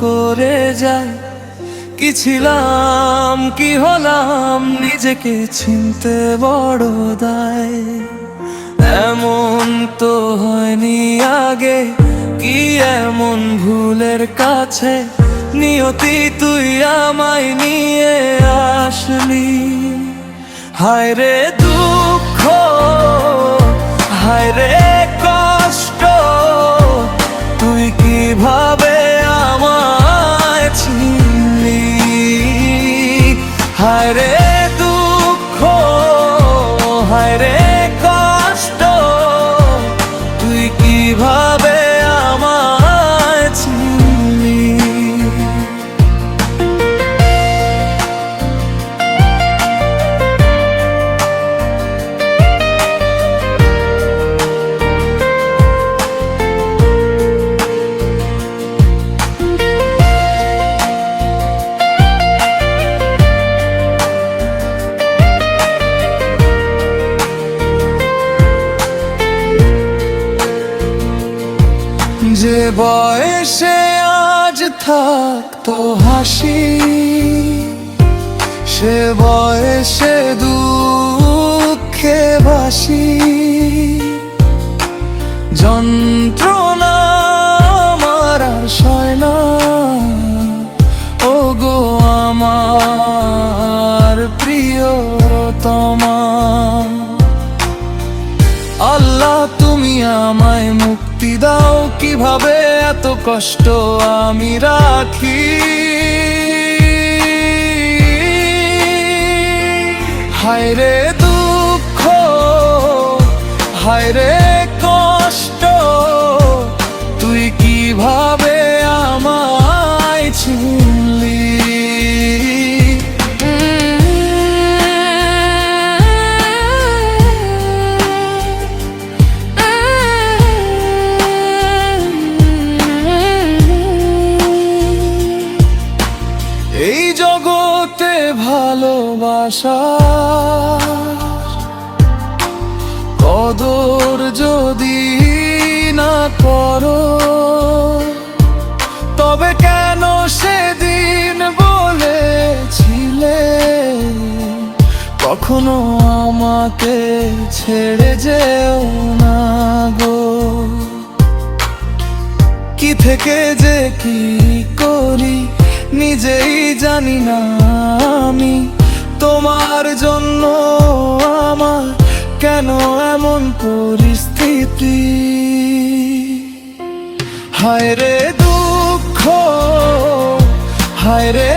করে যায়। কি ছিলাম কি হলাম নিজেকে চিনতে বড় দায়। এমন তো হয়নি আগে, কি এমন ভুলের কাছে নিয়তি তুই আমায় নিয়ে আসলি। হায় রে দুঃখ, হায় রে কষ্ট, তুই কিভাবে আমায় চিনলি। হায় রে দুঃখ, হায় রে কষ্ট, তুই কিভাবে আমায় চিনলি। যে বয়সে আজ থাকতো হাসি, সে বয়সে দুঃখে ভাসি। যন্ত্রণা আমার আর সয় না, ও গো আমার প্রিয়তমা। আল্লাহ তুমি আমায় মুক্তি দাও, কিভাবে এত কষ্ট আমি রাখি। হায় রে দুঃখ, হায় রে কষ্ট, তুই কিভাবে আমায় চিনলি। এই জগতে ভালোবাসা কদর যদি না করো, তবে কেন সেদিন বলেছিলে কখনো আমাকে ছেড়ে যেও না গো। কি থেকে যে কি করি নিজেই জানি না আমি, তোমার জন্য আমার কেন এমন পরিস্থিতি। হায় রে দুঃখ, হায় রে